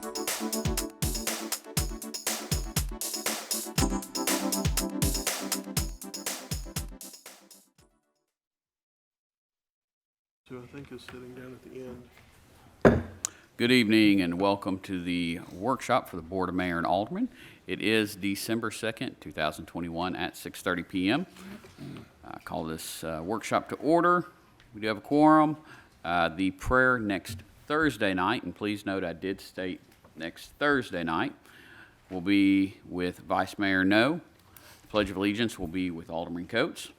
Who I think is sitting down at the end. Good evening and welcome to the workshop for the Board of Mayor and Aldermen. It is December 2nd, 2021 at 6:30 p.m. I call this workshop to order. We do have a quorum. The prayer next Thursday night, and please note I did state next Thursday night, will be with Vice Mayor No. The Pledge of Allegiance will be with Alderman Coates. You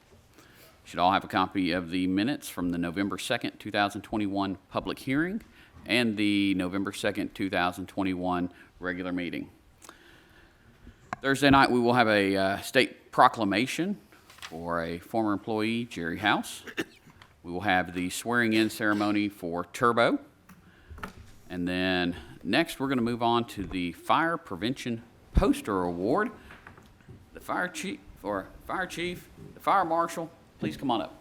should all have a copy of the minutes from the November 2nd, 2021 public hearing and the November 2nd, 2021 regular meeting. Thursday night, we will have a state proclamation for a former employee, Jerry House. We will have the swearing-in ceremony for Turbo. And then next, we're going to move on to the Fire Prevention Poster Award. The fire chief, the fire marshal, please come on up.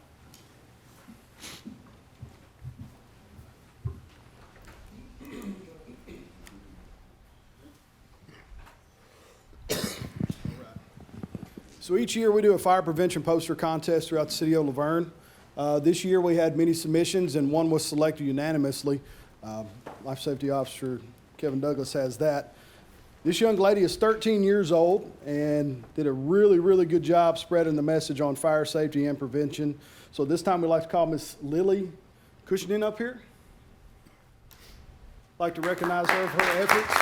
So each year we do a fire prevention poster contest throughout the city of Laverne. This year we had many submissions and one was selected unanimously. Life Safety Officer Kevin Douglas has that. This young lady is 13 years old and did a really, really good job spreading the message on fire safety and prevention. So this time we'd like to call Miss Lily Cushioning up here. I'd like to recognize her for her efforts.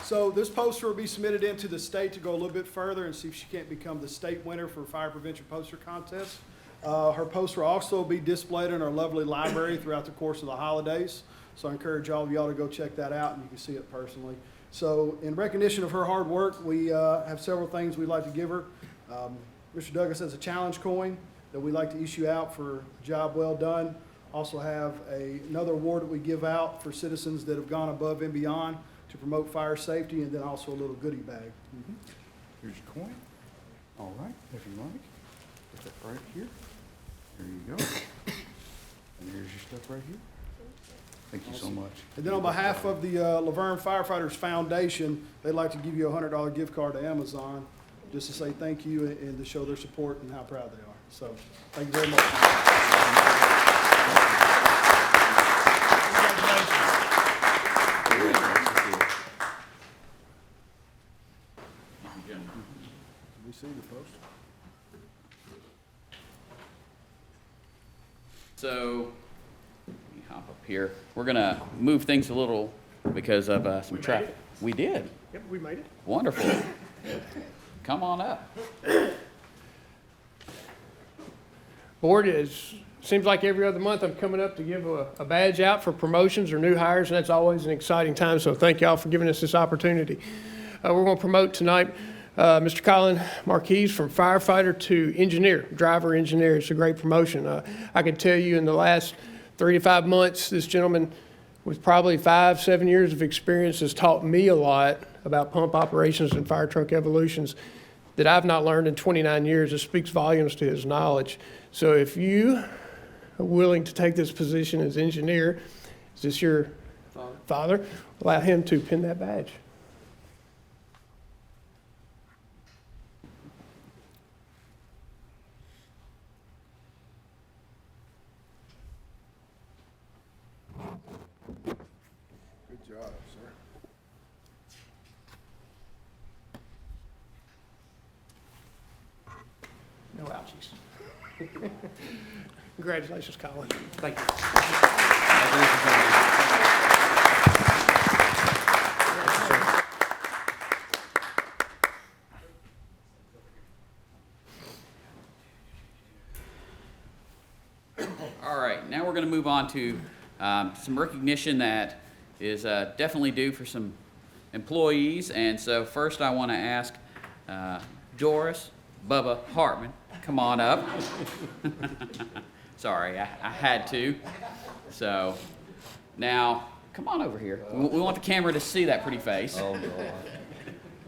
So this poster will be submitted into the state to go a little bit further and see if she can't become the state winner for Fire Prevention Poster Contest. Her poster will also be displayed in our lovely library throughout the course of the holidays. So I encourage all of y'all to go check that out and you can see it personally. So in recognition of her hard work, we have several things we'd like to give her. Mr. Douglas has a challenge coin that we'd like to issue out for a job well done. Also have another award that we give out for citizens that have gone above and beyond to promote fire safety, and then also a little goodie bag. Here's your coin. All right, if you like. Put that right here. There you go. And here's your stuff right here. Thank you so much. And then on behalf of the Laverne Firefighters Foundation, they'd like to give you a $100 gift card to Amazon just to say thank you and to show their support and how proud they are. So thank you very much. We see the poster. So, let me hop up here. We're going to move things a little because of some traffic. We did. Yep, we made it. Wonderful. Come on up. Board, seems like every other month I'm coming up to give a badge out for promotions or new hires, and that's always an exciting time, so thank y'all for giving us this opportunity. We're going to promote tonight Mr. Colin Marquise from firefighter to engineer, driver engineer. It's a great promotion. I can tell you in the last 3 to 5 months, this gentleman with probably 5-7 years of experience has taught me a lot about pump operations and fire truck evolutions that I've not learned in 29 years. It speaks volumes to his knowledge. So if you are willing to take this position as engineer, is this your father? Allow him to pin that badge. Good job, sir. No ouchies. Congratulations, Colin. Thank you. All right, now we're going to move on to some recognition that is definitely due for some employees. And so first I want to ask Doris Bubba Hartman, come on up. Sorry, I had to. So now, come on over here. We want the camera to see that pretty face. Oh, God.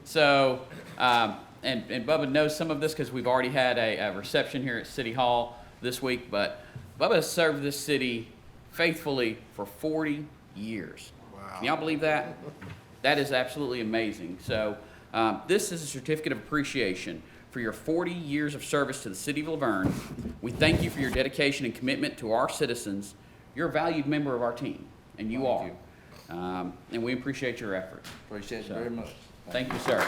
So, and Bubba knows some of this because we've already had a reception here at City Hall this week, but Bubba has served this city faithfully for 40 years. Can y'all believe that? That is absolutely amazing. So this is a certificate of appreciation for your 40 years of service to the city of Laverne. We thank you for your dedication and commitment to our citizens. You're a valued member of our team, and you are. And we appreciate your efforts. Appreciate it very much. Thank you, sir.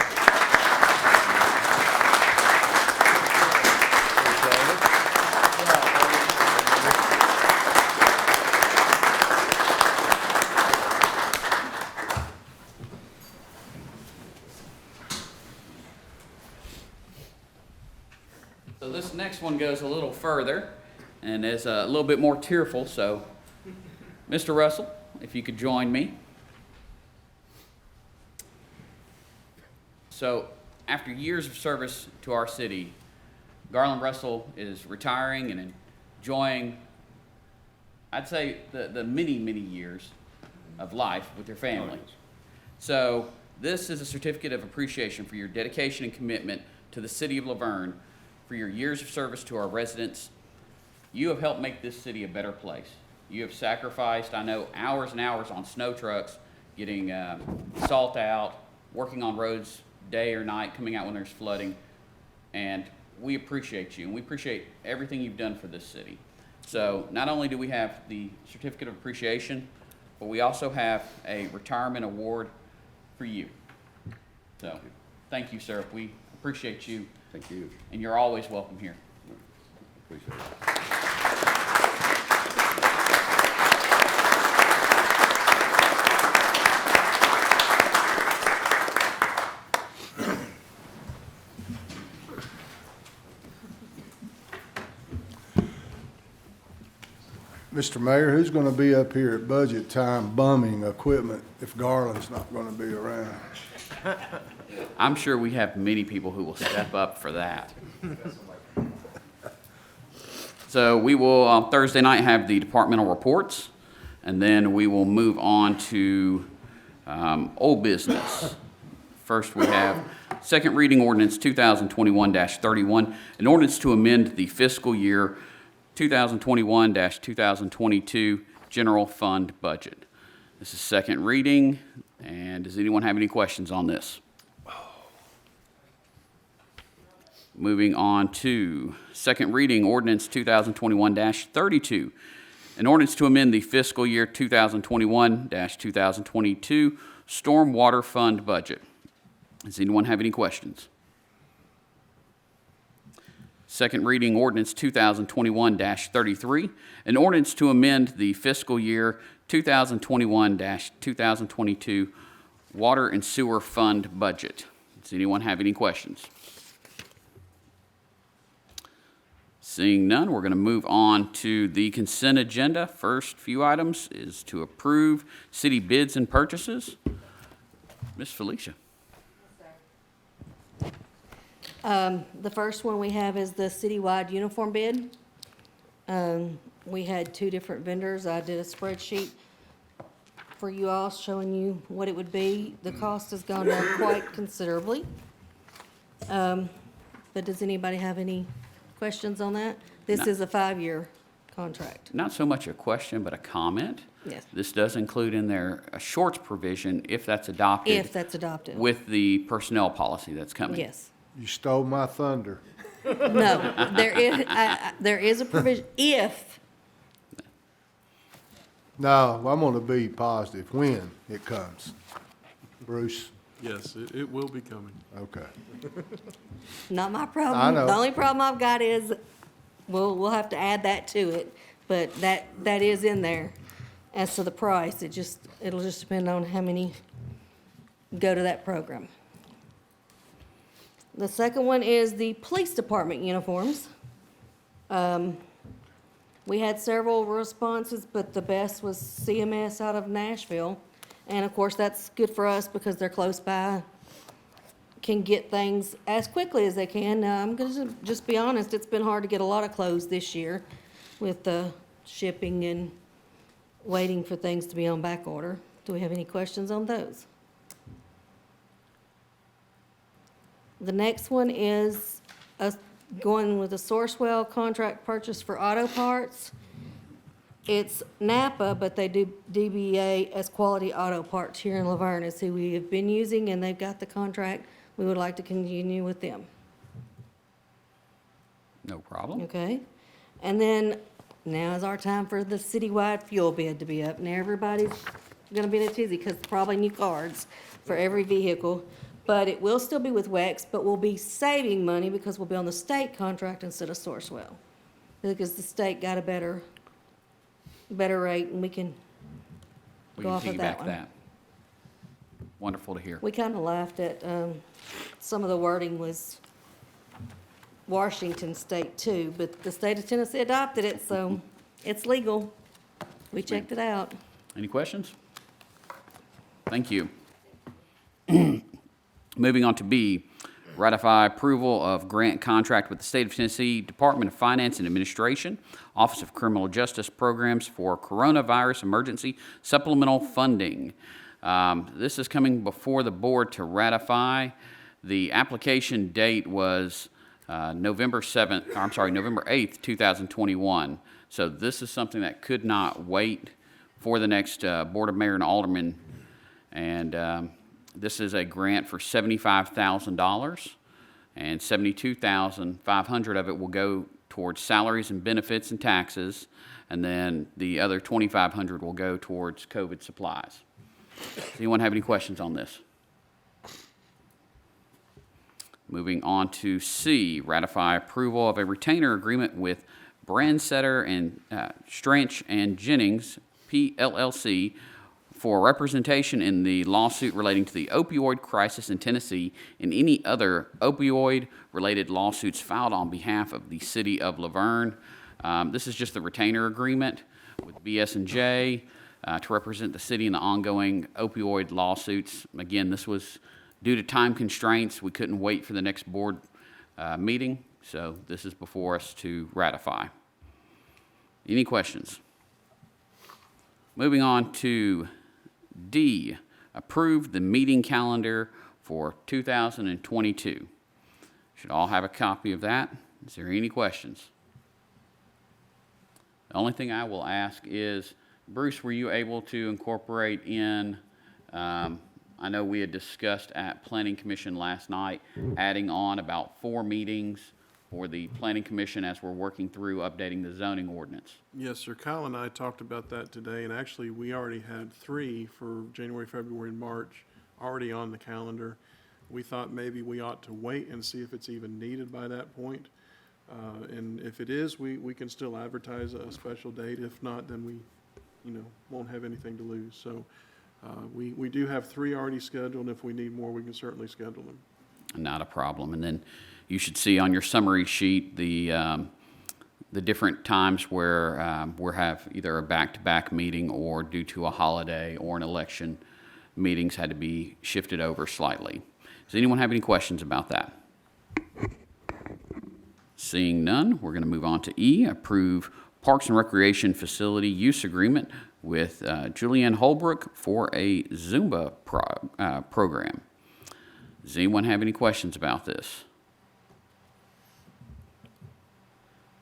So this next one goes a little further and is a little bit more tearful. So, Mr. Russell, if you could join me. So, after years of service to our city, Garland Russell is retiring and enjoying, I'd say, the many, many years of life with your family. So, this is a certificate of appreciation for your dedication and commitment to the city of Laverne, for your years of service to our residents. You have helped make this city a better place. You have sacrificed, I know, hours and hours on snow trucks, getting salt out, working on roads day or night, coming out when there's flooding, and we appreciate you, and we appreciate everything you've done for this city. So not only do we have the certificate of appreciation, but we also have a retirement award for you. So thank you, sir. We appreciate you, Thank you. and you're always welcome here. Appreciate it. Mr. Mayor, who's going to be up here at budget time bumming equipment if Garland's not going to be around? I'm sure we have many people who will step up for that. So we will, on Thursday night, have the departmental reports, and then we will move on to old business. First, we have second reading ordinance 2021-31, an ordinance to amend the fiscal year 2021-2022 general fund budget. This is second reading, and does anyone have any questions on this? Moving on to second reading ordinance 2021-32, an ordinance to amend the fiscal year 2021-2022 stormwater fund budget. Does anyone have any questions? Second reading ordinance 2021-33, an ordinance to amend the fiscal year 2021-2022 water and sewer fund budget. Does anyone have any questions? Seeing none, we're going to move on to the consent agenda. First few items is to approve city bids and purchases. Ms. Felicia. The first one we have is the citywide uniform bid. We had two different vendors. I did a spreadsheet for you all showing you what it would be. The cost has gone up quite considerably. But does anybody have any questions on that? This No. is a 5-year contract. Not so much a question, but a comment. Yes, This does include in there a shorts provision if that's adopted. if that's adopted. With the personnel policy that's coming. Yes. You stole my thunder. No, there is a provision, if, No, I'm going to be positive when it comes. Bruce, Yes, it will be coming. okay. not my problem. I know. The only problem I've got is, we'll have to add that to it, but that is in there. As to the price, it'll just depend on how many go to that program. The second one is the police department uniforms. We had several responses, but the best was CMS out of Nashville. And of course, that's good for us because they're close by, can get things as quickly as they can. Now, I'm gonna just be honest, it's been hard to get a lot of clothes this year with the shipping and waiting for things to be on back order. Do we have any questions on those? The next one is going with a Sourcewell contract purchase for auto parts. It's Napa, but they do DBA as Quality Auto Parts here in Laverne is who we have been using, and they've got the contract. We would like to continue with them, No problem. okay? And then now is our time for the citywide fuel bid to be up. Now everybody's gonna be in a tizzy because probably new cards for every vehicle. But it will still be with WEX, but we'll be saving money because we'll be on the state contract instead of Sourcewell. Because the state got a better rate, and we can We go can off of that piggyback one. that. Wonderful to hear. We kind of laughed at, some of the wording was Washington State too, but the state of Tennessee adopted it, so it's legal. We checked it out. Any questions? Thank you. Moving on to B, ratify approval of grant contract with the State of Tennessee Department of Finance and Administration, Office of Criminal Justice Programs for Coronavirus Emergency Supplemental Funding. This is coming before the board to ratify. The application date was November 8th, 2021. So this is something that could not wait for the next Board of Mayor and Aldermen. And this is a grant for $75,000, and $72,500 of it will go towards salaries and benefits and taxes, and then the other $2,500 will go towards COVID supplies. Does anyone have any questions on this? Moving on to C, ratify approval of a retainer agreement with Brandsetter and Stranch and Jennings, PLLC, for representation in the lawsuit relating to the opioid crisis in Tennessee and any other opioid-related lawsuits filed on behalf of the city of Laverne. This is just the retainer agreement with BS&J to represent the city in the ongoing opioid lawsuits. Again, this was due to time constraints. We couldn't wait for the next board meeting, so this is before us to ratify. Any questions? Moving on to D, approve the meeting calendar for 2022. Should all have a copy of that. Is there any questions? The only thing I will ask is, Bruce, were you able to incorporate in, I know we had discussed at Planning Commission last night, adding on about 4 meetings for the Planning Commission as we're working through updating the zoning ordinance. Yes, sir. Kyle and I talked about that today, and actually, we already had 3 for January, February, and March already on the calendar. We thought maybe we ought to wait and see if it's even needed by that point. And if it is, we can still advertise a special date. If not, then we, won't have anything to lose. So we do have 3 already scheduled, and if we need more, we can certainly schedule them. Not a problem. And then you should see on your summary sheet the different times where we have either a back-to-back meeting or due to a holiday or an election, meetings had to be shifted over slightly. Does anyone have any questions about that? Seeing none, we're going to move on to E, approve Parks and Recreation Facility Use Agreement with Julianne Holbrook for a Zumba program. Does anyone have any questions about this?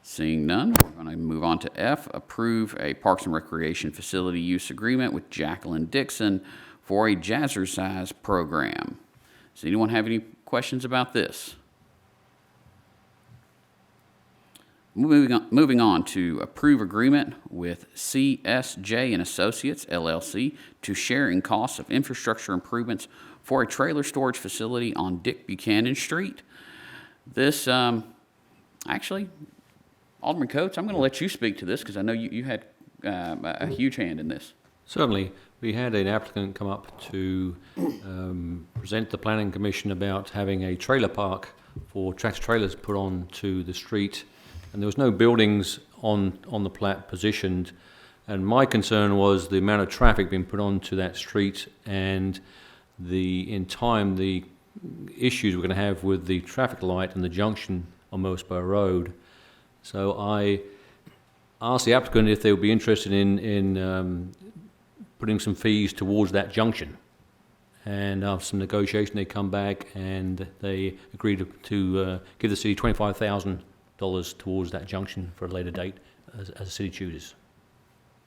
Seeing none, we're going to move on to F, approve a Parks and Recreation Facility Use Agreement with Jacqueline Dixon for a jazzercise program. Does anyone have any questions about this? Moving on to approve agreement with CSJ and Associates, LLC, to share in costs of infrastructure improvements for a trailer storage facility on Dick Buchanan Street. This, actually, Alderman Coates, I'm going to let you speak to this because I know you had a huge hand in this. Certainly. We had an applicant come up to present the Planning Commission about having a trailer park for tractor trailers put onto the street, and there was no buildings on the plat positioned, and my concern was the amount of traffic being put onto that street and in time the issues we're going to have with the traffic light and the junction on Mosborough Road. So I asked the applicant if they would be interested in putting some fees towards that junction. And after some negotiation, they come back and they agreed to give the city $25,000 towards that junction for a later date as the city chooses.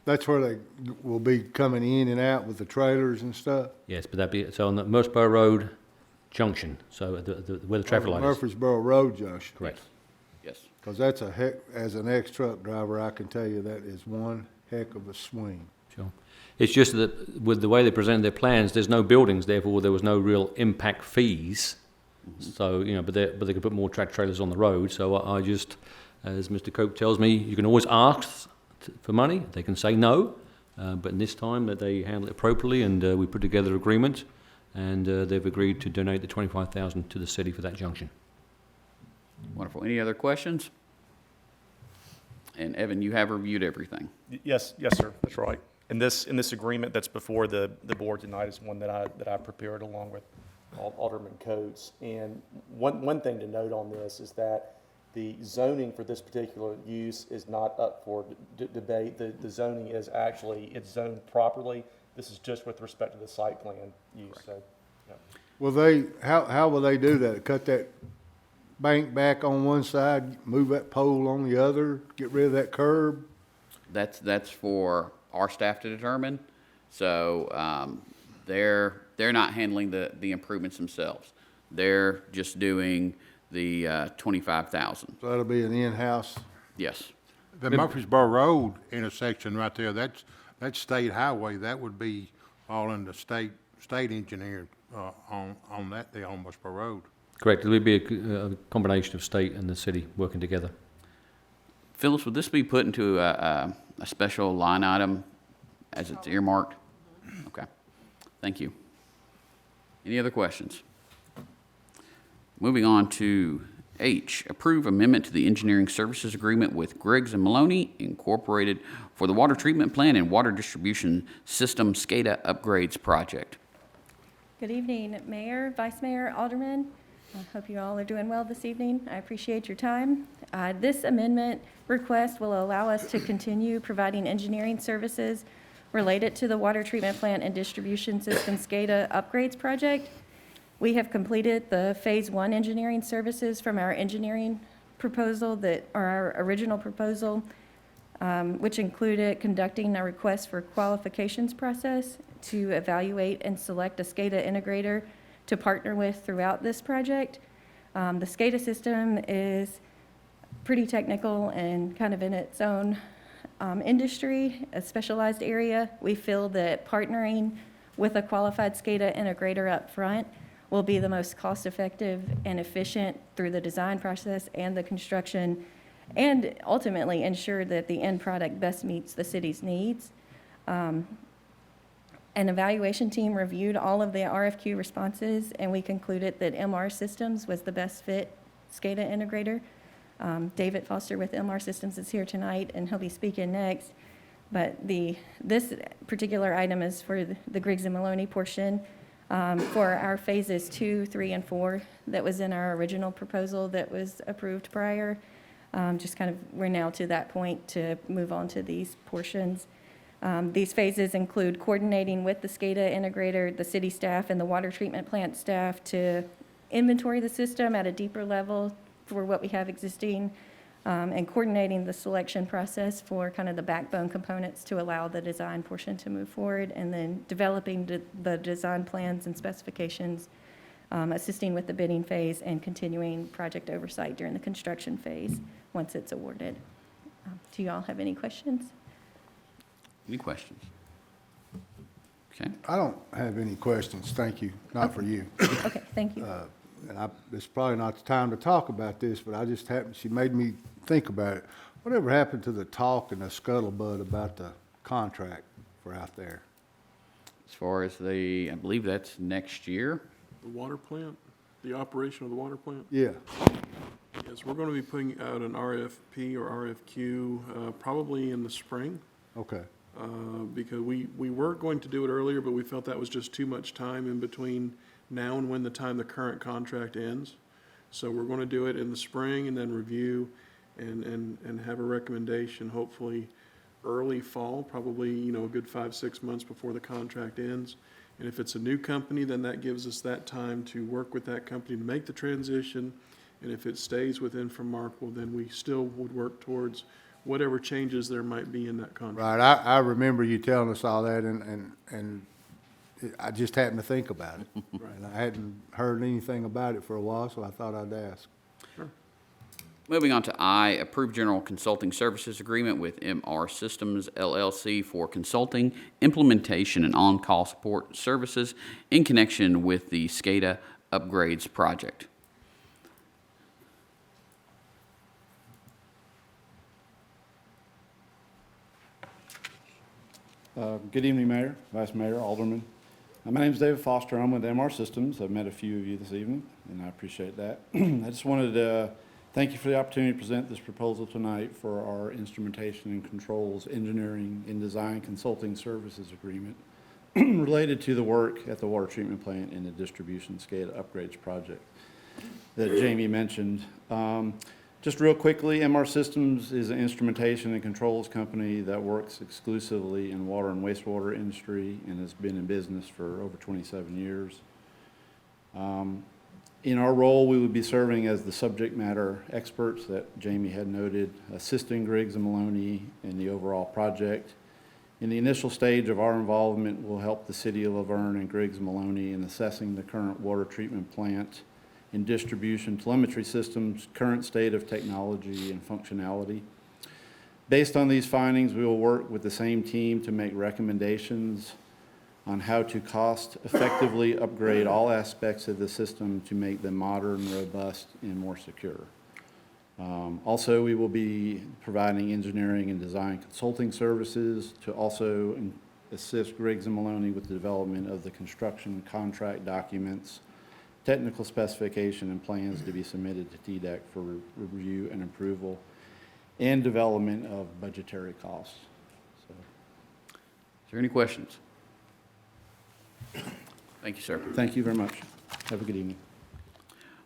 That's where they will be coming in and out with the trailers and stuff? Yes, but that'd be, so on the Murfreesboro Road junction, so where the traffic light is. Murfreesboro Road Junction. Correct. Yes. Because that's a heck, as an ex-truck driver, I can tell you that is one heck of a swing. Sure. It's just that with the way they presented their plans, there's no buildings, therefore there was no real impact fees. So, you know, but they could put more track trailers on the road, so I just, as Mr. Cope tells me, you can always ask for money, they can say no, but in this time that they handle it appropriately, and we put together an agreement, and they've agreed to donate the $25,000 to the city for that junction. Wonderful. Any other questions? And Evan, you have reviewed everything. Yes, sir, that's right. And this agreement that's before the board tonight is one that I prepared along with Alderman Coates. And one thing to note on this is that the zoning for this particular use is not up for debate. The zoning is actually, it's zoned properly. This is just with respect to the site plan use, so, yeah. Will they, how will they do that? Cut that bank back on one side, move that pole on the other, get rid of that curb? That's for our staff to determine. So they're not handling the improvements themselves. They're just doing the 25,000. So that'll be an in-house, Yes. The Murfreesboro Road intersection right there, that's state highway, that would be all in the state engineer, on that, the Murfreesboro Road. Correct, it would be a combination of state and the city working together. Phyllis, would this be put into a special line item as it's earmarked? Okay. Thank you. Any other questions? Moving on to H, approve amendment to the engineering services agreement with Griggs and Maloney Incorporated for the water treatment plant and water distribution system SCADA upgrades project. Good evening, Mayor, Vice Mayor, Aldermen. I hope you all are doing well this evening. I appreciate your time. This amendment request will allow us to continue providing engineering services related to the water treatment plant and distribution system SCADA upgrades project. We have completed the Phase 1 engineering services from our engineering proposal or our original proposal, which included conducting a request for qualifications process to evaluate and select a SCADA integrator to partner with throughout this project. The SCADA system is pretty technical and kind of in its own industry, a specialized area. We feel that partnering with a qualified SCADA integrator up front will be the most cost-effective and efficient through the design process and the construction, and ultimately ensure that the end product best meets the city's needs. An evaluation team reviewed all of the RFQ responses, and we concluded that MR Systems was the best fit SCADA integrator. David Foster with MR Systems is here tonight, and he'll be speaking next. But this particular item is for the Griggs and Maloney portion for our phases 2, 3, and 4 that was in our original proposal that was approved prior. Just kind of, we're now to that point to move on to these portions. These phases include coordinating with the SCADA integrator, the city staff, and the water treatment plant staff to inventory the system at a deeper level for what we have existing, and coordinating the selection process for kind of the backbone components to allow the design portion to move forward, and then developing the design plans and specifications, assisting with the bidding phase, and continuing project oversight during the construction phase once it's awarded. Do you all have any questions? Any questions? Okay. I don't have any questions, thank you, not for you. Okay, thank you. And it's probably not the time to talk about this, but she made me think about it. Whatever happened to the talk and the scuttlebutt about the contract for out there? As far as I believe that's next year. The water plant, the operation of the water plant? Yeah, Yes, we're going to be putting out an RFP or RFQ probably in the spring. okay. Because we were going to do it earlier, but we felt that was just too much time in between now and when the current contract ends. So we're going to do it in the spring and then review and have a recommendation, hopefully early fall, probably, a good 5-6 months before the contract ends. And if it's a new company, then that gives us that time to work with that company to make the transition. And if it stays with Infomark, well, then we still would work towards whatever changes there might be in that contract. Right, I remember you telling us all that, and I just happened to think about it. And I hadn't heard anything about it for a while, so I thought I'd ask. Moving on to I, approve general consulting services agreement with MR Systems LLC for consulting, implementation, and on-call support services in connection with the SCADA upgrades project. Good evening, Mayor, Vice Mayor, Aldermen. My name is David Foster. I'm with MR Systems. I've met a few of you this evening, and I appreciate that. I just wanted to thank you for the opportunity to present this proposal tonight for our instrumentation and controls engineering and design consulting services agreement related to the work at the water treatment plant and the distribution SCADA upgrades project that Jamie mentioned. Just real quickly, MR Systems is an instrumentation and controls company that works exclusively in water and wastewater industry and has been in business for over 27 years. In our role, we would be serving as the subject matter experts that Jamie had noted, assisting Griggs and Maloney in the overall project. In the initial stage of our involvement, we'll help the city of Laverne and Griggs and Maloney in assessing the current water treatment plant and distribution telemetry systems, current state of technology and functionality. Based on these findings, we will work with the same team to make recommendations on how to cost effectively upgrade all aspects of the system to make them modern, robust, and more secure. Also, we will be providing engineering and design consulting services to also assist Griggs and Maloney with the development of the construction contract documents, technical specification, and plans to be submitted to TDEC for review and approval, and development of budgetary costs. So, Is there any questions? Thank you, sir. thank you very much. Have a good evening.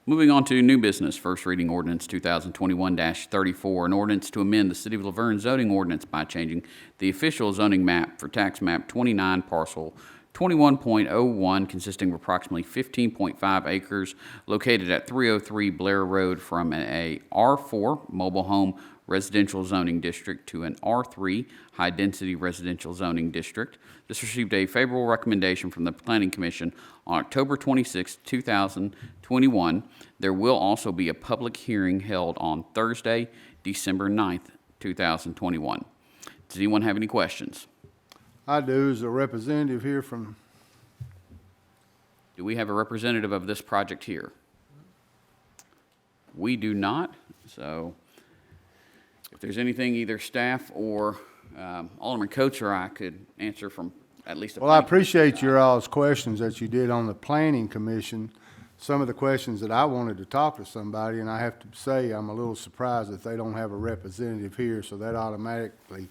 Moving on to new business, first reading ordinance 2021-34, an ordinance to amend the City of Laverne zoning ordinance by changing the official zoning map for tax map 29 parcel 21.01, consisting of approximately 15.5 acres located at 303 Blair Road, from a R4 mobile home residential zoning district to an R3 high-density residential zoning district. This received a favorable recommendation from the Planning Commission on October 26, 2021. There will also be a public hearing held on Thursday, December 9th, 2021. Does anyone have any questions? I do, as a representative here from, Do we have a representative of this project here? We do not, so if there's anything either staff or Alderman Coates or I could answer from at least a... well, I appreciate your all's questions that you did on the Planning Commission. Some of the questions that I wanted to talk to somebody, and I have to say, I'm a little surprised that they don't have a representative here, so that automatically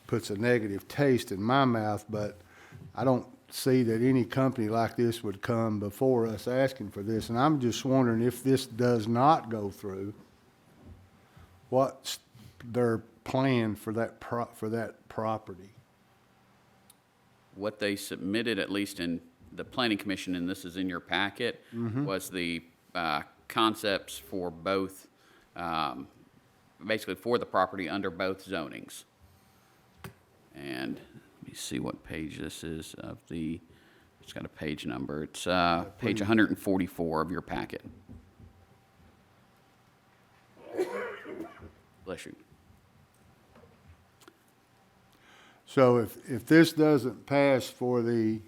puts a negative taste in my mouth, but I don't see that any company like this would come before us asking for this, and I'm just wondering, if this does not go through, what's their plan for that property? What they submitted, at least in the Planning Commission, and this is in your packet, was the concepts for both, basically for the property under both zonings. And let me see what page this is of the, it's got a page number. It's page 144 of your packet. Bless you. So if this doesn't pass for the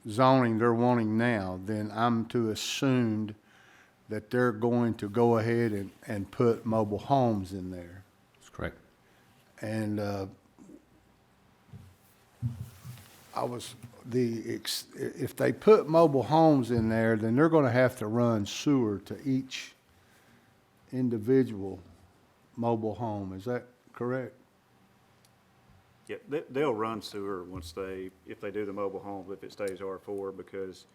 zoning they're wanting now, then I'm to assume that they're going to go ahead and put mobile homes in there. That's correct. And if they put mobile homes in there, then they're gonna have to run sewer to each individual mobile home. Is that correct? Yeah, they'll run sewer once if they do the mobile home, if it stays R4, because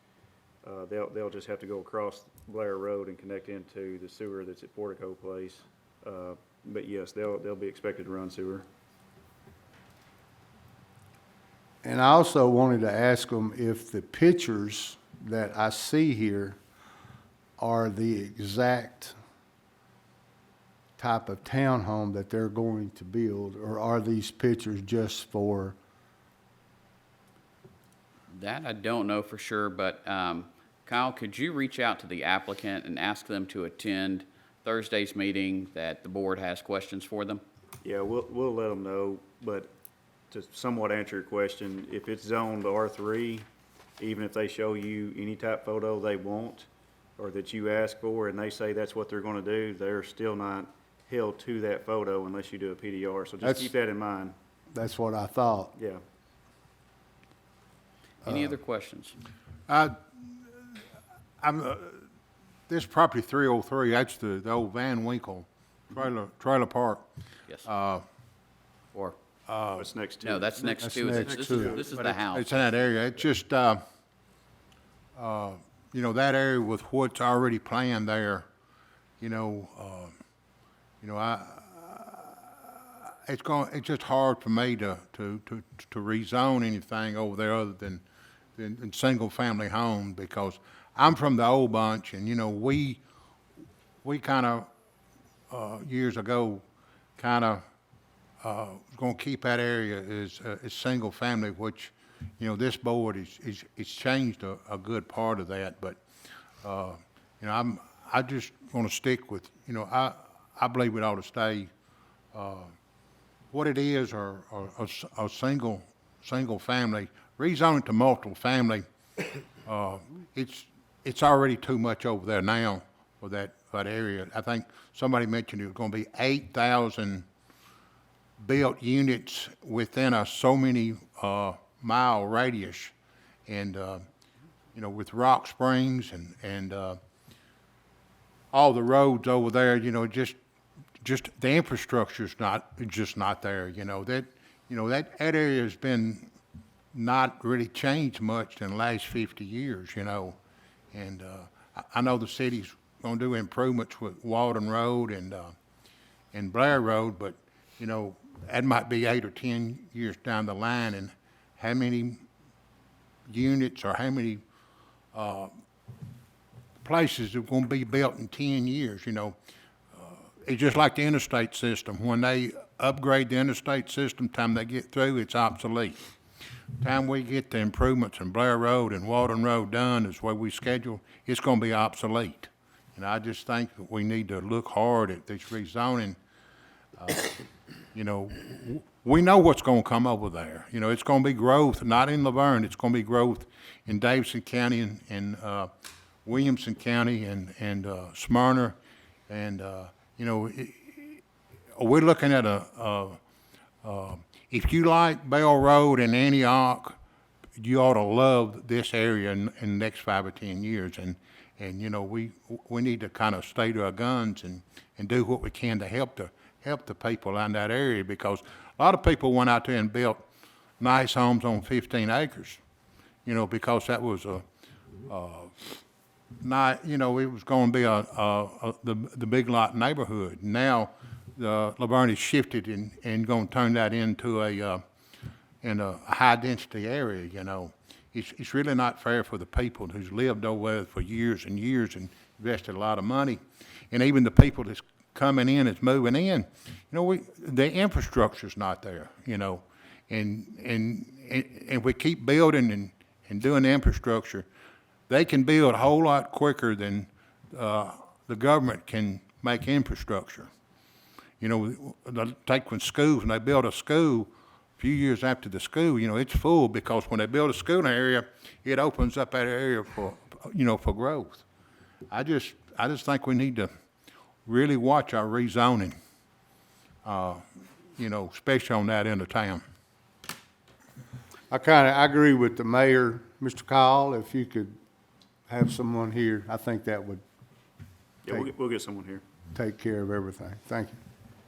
they'll just have to go across Blair Road and connect into the sewer that's at Portico Place. But yes, they'll be expected to run sewer. And I also wanted to ask them if the pictures that I see here are the exact type of townhome that they're going to build, or are these pictures just for? That I don't know for sure, but Kyle, could you reach out to the applicant and ask them to attend Thursday's meeting, that the board has questions for them? Yeah, we'll let them know, but to somewhat answer your question, if it's zoned R3, even if they show you any type photo they want or that you ask for and they say that's what they're gonna do, they're still not held to that photo unless you do a PDR, so just keep that in mind. That's what I thought. Yeah. Any other questions? This property 303, that's the old Van Winkle trailer park. Yes. Or, It's next to no, it. that's next That's to it. next This to is, it. this is the house. It's in that area. It's just, you know, that area with what's already planned there, it's just hard for me to rezone anything over there other than single-family homes, because I'm from the old bunch, and, we kind of, years ago, kind of, going to keep that area as single-family, which, this board is changed a good part of that, but, I just want to stick with, I believe it ought to stay, what it is, or a single family. Rezoning to multiple family, it's already too much over there now for that area. I think somebody mentioned it was going to be 8,000 built units within a so many mile radius, and with Rock Springs and all the roads over there, just the infrastructure's just not there. That area has been not really changed much in the last 50 years. And I know the city's going to do improvements with Walden Road and Blair Road, but that might be 8 or 10 years down the line, and how many units or how many places are going to be built in 10 years. It's just like the interstate system. When they upgrade the interstate system, time they get through, it's obsolete. Time we get the improvements in Blair Road and Walden Road done is where we schedule, it's going to be obsolete. And I just think that we need to look hard at this rezoning. We know what's going to come over there. It's going to be growth, not in Laverne. It's going to be growth in Davidson County and Williamson County and Smyrna. And, we're looking at if you like Bell Road and Antioch, you ought to love this area in the next 5 or 10 years. And we need to kind of stay to our guns and do what we can to help the people in that area, because a lot of people went out there and built nice homes on 15 acres, because that was it was going to be the big lot neighborhood. Now, Laverne has shifted and going to turn that into a high density area. It's really not fair for the people who's lived over there for years and years and invested a lot of money, and even the people that's coming in, that's moving in. The infrastructure's not there. And we keep building and doing the infrastructure. They can build a whole lot quicker than the government can make infrastructure. Take when schools, when they build a school, a few years after the school, it's full, because when they build a school in an area, it opens up that area for growth. I just think we need to really watch our rezoning, especially on that end of town. I agree with the mayor, Mr. Call. If you could have someone here, I think that would Yeah, we'll get someone here. take care of everything. Thank you.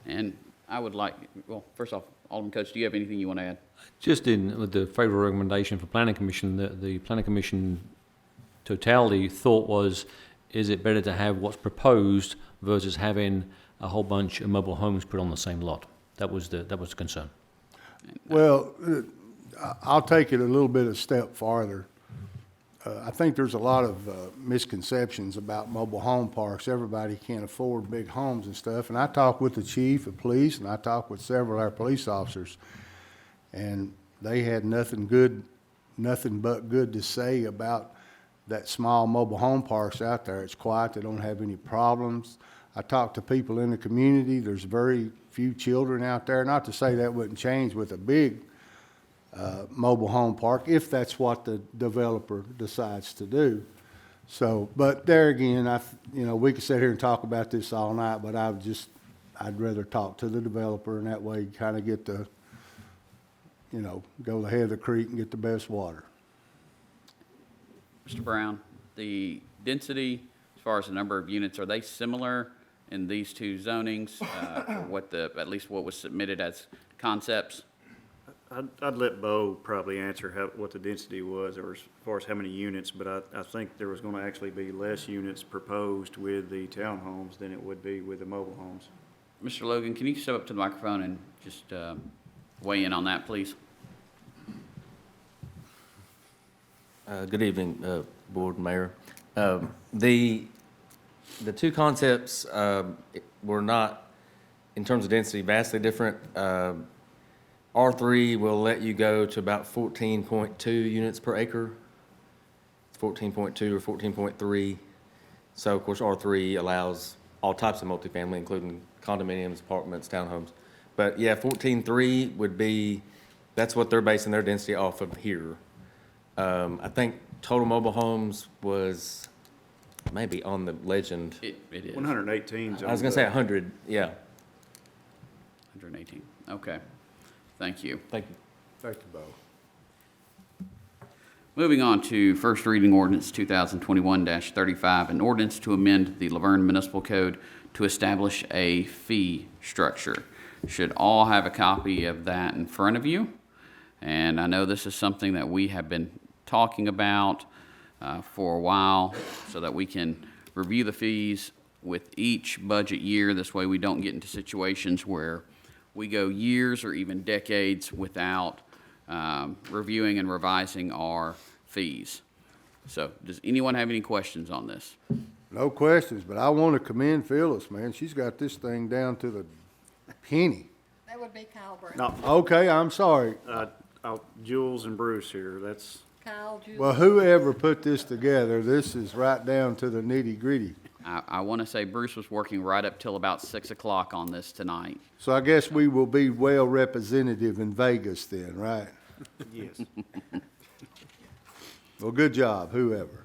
And I would like, well, first off, Alderman Coates, do you have anything you want to add? Just with the favourable recommendation for Planning Commission, the Planning Commission totality thought was, is it better to have what's proposed versus having a whole bunch of mobile homes put on the same lot? That was the concern. Well, I'll take it a little bit a step farther. I think there's a lot of misconceptions about mobile home parks. Everybody can't afford big homes and stuff. And I talked with the chief of police, and I talked with several of our police officers, and they had nothing but good to say about that small mobile home parks out there. It's quiet, they don't have any problems. I talked to people in the community, there's very few children out there. Not to say that wouldn't change with a big mobile home park, if that's what the developer decides to do. So, but there again, we could sit here and talk about this all night, but I'd rather talk to the developer, and that way kind of get the, go the head of the creek and get the best water. Mr. Brown, the density, as far as the number of units, are they similar in these two zonings? At least what was submitted as concepts? I'd let Bo probably answer what the density was, or as far as how many units, but I think there was gonna actually be less units proposed with the townhomes than it would be with the mobile homes. Mr. Logan, can you step up to the microphone and just weigh in on that, please? Good evening, Board and Mayor. The two concepts were not, in terms of density, vastly different. R3 will let you go to about 14.2 units per acre. 14.2 or 14.3. So, of course, R3 allows all types of multifamily, including condominiums, apartments, townhomes. But yeah, 14.3 would be, that's what they're basing their density off of here. I think total mobile homes was maybe on the legend. It is. 118. I was gonna say 100, yeah. 118. Okay. Thank you. Thank you. Thank you, Bo. Moving on to first reading ordinance 2021-35, an ordinance to amend the Laverne Municipal Code to establish a fee structure. Should all have a copy of that in front of you. And I know this is something that we have been talking about for a while, so that we can review the fees with each budget year. This way we don't get into situations where we go years or even decades without reviewing and revising our fees. So does anyone have any questions on this? No questions, but I want to commend Phyllis, man. She's got this thing down to the penny. That would be Kyle Brown. No, Okay, I'm sorry. Jules and Bruce here, that's, Kyle, Julie. Well, whoever put this together, this is right down to the nitty-gritty. I want to say Bruce was working right up till about 6 o'clock on this tonight. So I guess we will be well representative in Vegas then, right? yes. Well, good job, whoever.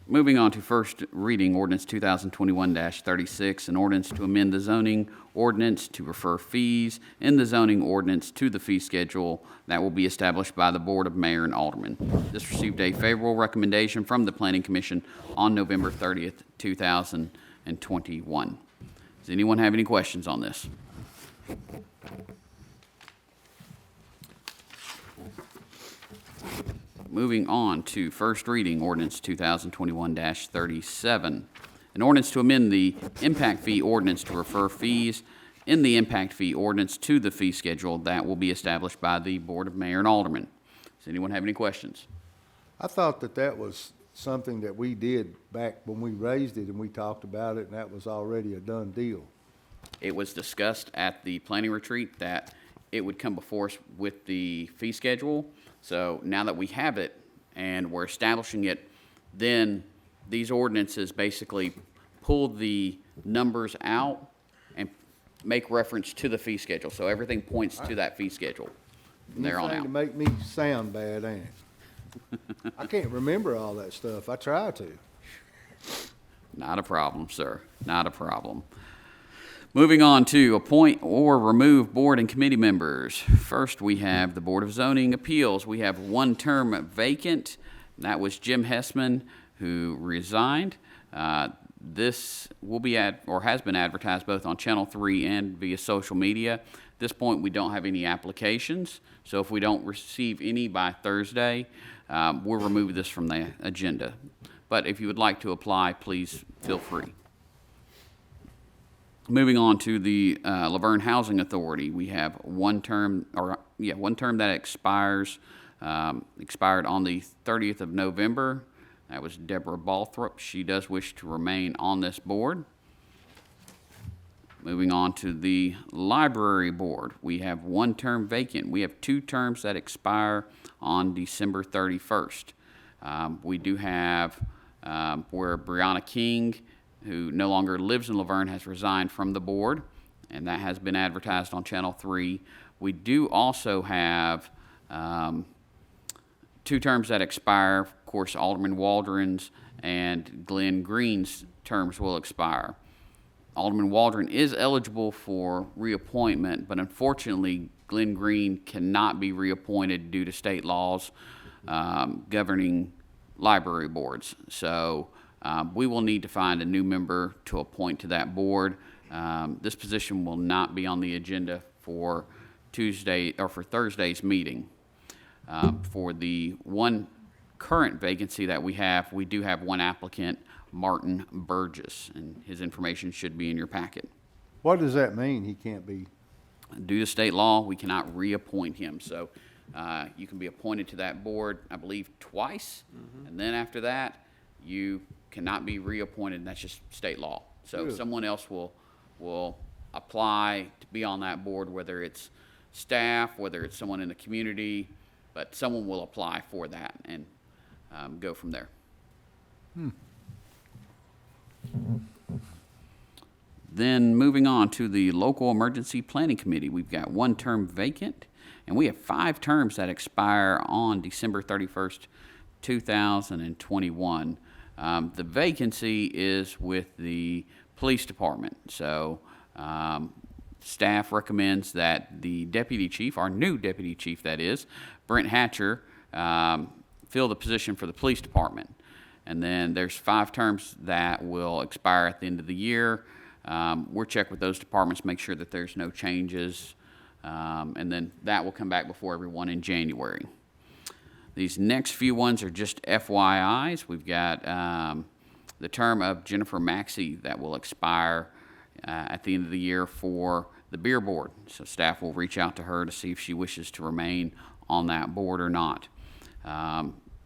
Moving on to first reading ordinance 2021-36, an ordinance to amend the zoning ordinance to refer fees in the zoning ordinance to the fee schedule that will be established by the Board of Mayor and Aldermen. This received a favorable recommendation from the Planning Commission on November 30th, 2021. Does anyone have any questions on this? Moving on to first reading ordinance 2021-37, an ordinance to amend the impact fee ordinance to refer fees in the impact fee ordinance to the fee schedule that will be established by the Board of Mayor and Aldermen. Does anyone have any questions? I thought that was something that we did back when we raised it and we talked about it, and that was already a done deal. It was discussed at the planning retreat that it would come before us with the fee schedule. So now that we have it and we're establishing it, then these ordinances basically pull the numbers out and make reference to the fee schedule. So everything points to that fee schedule from there on Anything out. to make me sound bad, ain't it? I can't remember all that stuff. I try to. Not a problem, sir. Not a problem. Moving on to appoint or remove board and committee members. First, we have the Board of Zoning Appeals. We have one term vacant. That was Jim Hessman, who resigned. This will be has been advertised both on Channel 3 and via social media. At this point, we don't have any applications. So if we don't receive any by Thursday, we'll remove this from the agenda. But if you would like to apply, please feel free. Moving on to the Laverne Housing Authority, we have one term that expires expired on the 30th of November. That was Deborah Balthrop. She does wish to remain on this board. Moving on to the library board, we have one term vacant. We have 2 terms that expire on December 31st. We do have where Brianna King, who no longer lives in Laverne, has resigned from the board, and that has been advertised on Channel 3. We do also have 2 terms that expire. Of course, Alderman Waldron's and Glenn Green's terms will expire. Alderman Waldron is eligible for reappointment, but unfortunately, Glenn Green cannot be reappointed due to state laws governing library boards. So we will need to find a new member to appoint to that board. This position will not be on the agenda for Thursday's meeting. For the one current vacancy that we do have one applicant, Martin Burgess, and his information should be in your packet. What does that mean, he can't be? Due to state law, we cannot reappoint him. So you can be appointed to that board, I believe, twice. And then after that, you cannot be reappointed, and that's just state law. So someone else will apply to be on that board, whether it's staff, whether it's someone in the community, but someone will apply for that and go from there. Then moving on to the Local Emergency Planning Committee, we've got 1 term vacant, and we have 5 terms that expire on December 31st, 2021. The vacancy is with the police department. So staff recommends that the deputy chief, our new deputy chief that is, Brent Hatcher, fill the position for the police department. And then there's 5 terms that will expire at the end of the year. We'll check with those departments, make sure that there's no changes, and then that will come back before everyone in January. These next few ones are just FYIs. We've got the term of Jennifer Maxey that will expire at the end of the year for the beer board. So staff will reach out to her to see if she wishes to remain on that board or not.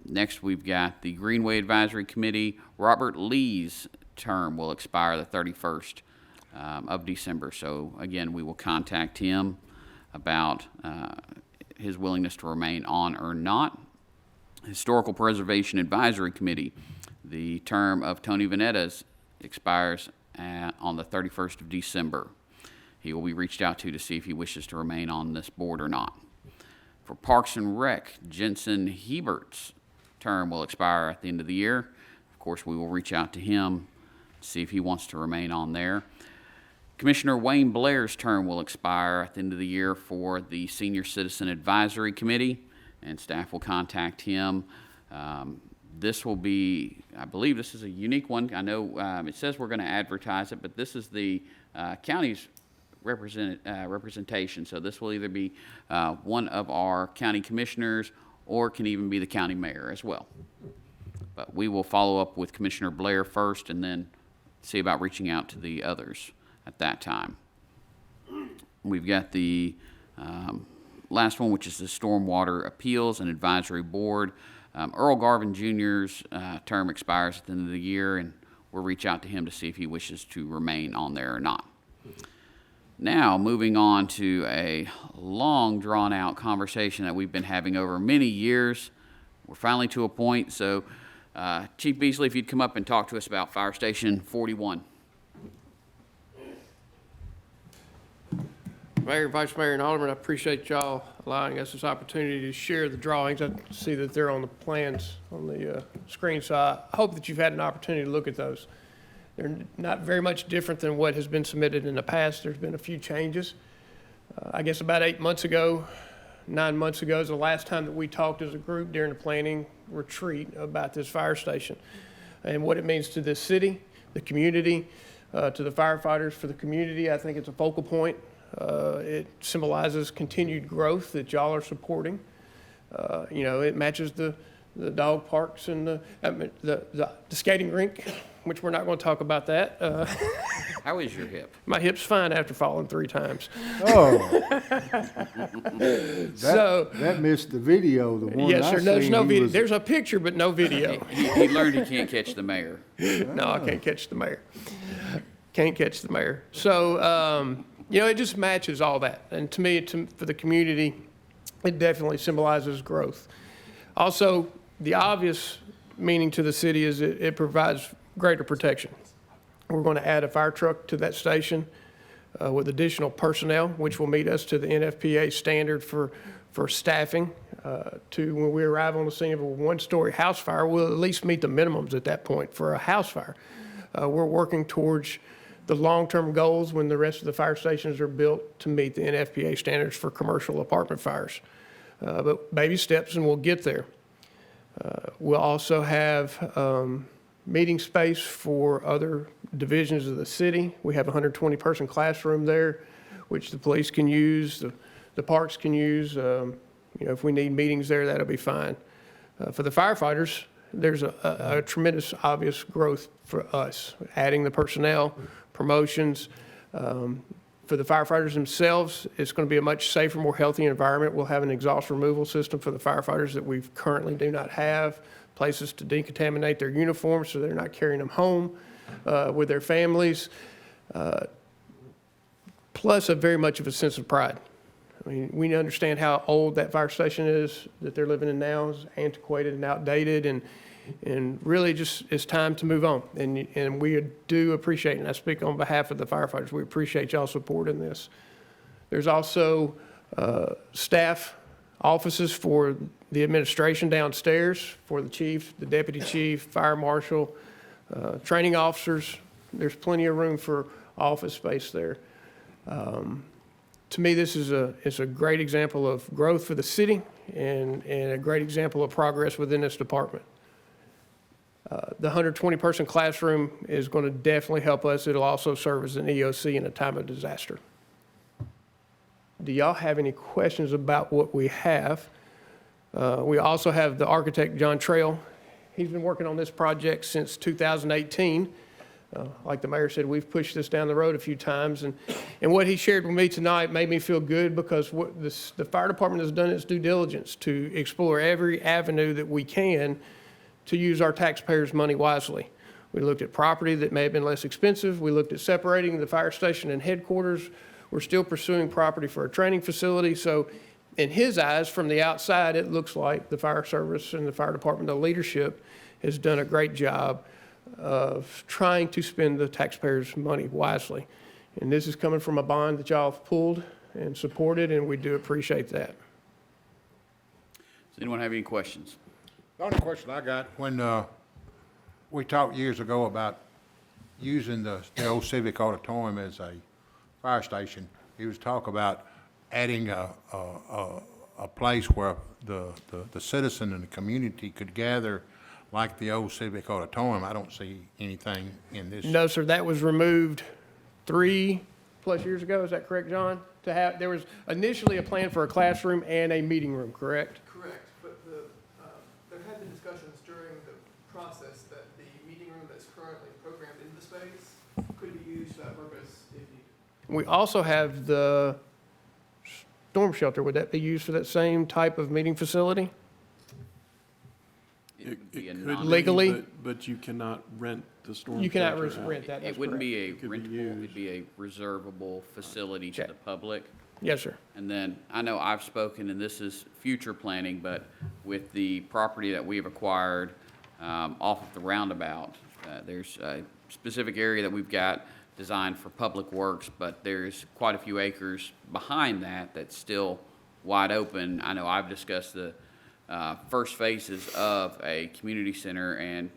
Next, we've got the Greenway Advisory Committee. Robert Lee's term will expire the 31st of December. So again, we will contact him about his willingness to remain on or not. Historical Preservation Advisory Committee, the term of Tony Vanetta's expires on the 31st of December. He will be reached out to see if he wishes to remain on this board or not. For Parks and Rec, Jensen Hebert's term will expire at the end of the year. Of course, we will reach out to him, see if he wants to remain on there. Commissioner Wayne Blair's term will expire at the end of the year for the Senior Citizen Advisory Committee, and staff will contact him. This will be, I believe this is a unique one. I know it says we're going to advertise it, but this is the county's representation. So this will either be one of our county commissioners or can even be the county mayor as well. But we will follow up with Commissioner Blair first and then see about reaching out to the others at that time. We've got the last one, which is the Stormwater Appeals and Advisory Board. Earl Garvin Jr.'s term expires at the end of the year, and we'll reach out to him to see if he wishes to remain on there or not. Now, moving on to a long, drawn-out conversation that we've been having over many years. We're finally to a point, so Chief Beasley, if you'd come up and talk to us about Fire Station 41. Mayor, Vice Mayor, and Alderman, I appreciate y'all allowing us this opportunity to share the drawings. I see that they're on the plans on the screen, so I hope that you've had an opportunity to look at those. They're not very much different than what has been submitted in the past. There's been a few changes. I guess about 9 months ago is the last time that we talked as a group during the planning retreat about this fire station and what it means to this city, the community, to the firefighters. For the community, I think it's a focal point. It symbolizes continued growth that y'all are supporting. It matches the dog parks and the skating rink which we're not going to talk about that. How is your hip? My hip's fine after falling 3 times. Oh. So- That missed the video, the one Yes, I sir. There's seen, no he video. was- There's a picture, but no video. He learned he can't catch the mayor. No, I can't catch the mayor. Can't catch the mayor. So, it just matches all that. And to me, for the community, it definitely symbolizes growth. Also, the obvious meaning to the city is it provides greater protection. We're going to add a fire truck to that station with additional personnel, which will meet us to the NFPA standard for staffing. When we arrive on the scene of a 1-story house fire, we'll at least meet the minimums at that point for a house fire. We're working towards the long-term goals when the rest of the fire stations are built to meet the NFPA standards for commercial apartment fires. But baby steps and we'll get there. We'll also have meeting space for other divisions of the city. We have a 120-person classroom there, which the police can use, the parks can use. If we need meetings there, that'll be fine. For the firefighters, there's a tremendous obvious growth for us, adding the personnel, promotions. For the firefighters themselves, it's going to be a much safer, more healthy environment. We'll have an exhaust removal system for the firefighters that we currently do not have, places to decontaminate their uniforms so they're not carrying them home with their families, plus very much of a sense of pride. I mean, we understand how old that fire station is that they're living in now, is antiquated and outdated, and really just it's time to move on. And we do appreciate, and I speak on behalf of the firefighters, we appreciate y'all supporting this. There's also staff offices for the administration downstairs, for the chief, the deputy chief, fire marshal, training officers. There's plenty of room for office space there. To me, this is a great example of growth for the city and a great example of progress within this department. The 120-person classroom is going to definitely help us. It'll also serve as an EOC in a time of disaster. Do y'all have any questions about what we have? We also have the architect, John Trail. He's been working on this project since 2018. Like the mayor said, we've pushed this down the road a few times, and what he shared with me tonight made me feel good because the fire department has done its due diligence to explore every avenue that we can to use our taxpayers' money wisely. We looked at property that may have been less expensive. We looked at separating the fire station and headquarters. We're still pursuing property for a training facility. So in his eyes, from the outside, it looks like the fire service and the fire department, the leadership, has done a great job of trying to spend the taxpayers' money wisely. And this is coming from a bond that y'all have pulled and supported, and we do appreciate that. Does anyone have any questions? The only question I got, when we talked years ago about using the old Civic Auditorium as a fire station, he was talk about adding a place where the citizen and the community could gather like the old Civic Auditorium. I don't see anything in this. No, sir, that was removed 3+ years ago. Is that correct, John? There was initially a plan for a classroom and a meeting room, correct? Correct, but there had been discussions during the process that the meeting room that's currently programmed into the space could be used for that purpose if needed. We also have the storm shelter. Would that be used for that same type of meeting facility? It would be a Could non- be, Legally? But you cannot rent the storm You cannot shelter out. rent that, that's It wouldn't correct. be a Could be rentable, it'd be a reservable facility to Check. the public. Yes, sir. And then, I know I've spoken, and this is future planning, but with the property that we have acquired off of the roundabout, there's a specific area that we've got designed for public works, but there's quite a few acres behind that that's still wide open. I know I've discussed the first phases of a community center, and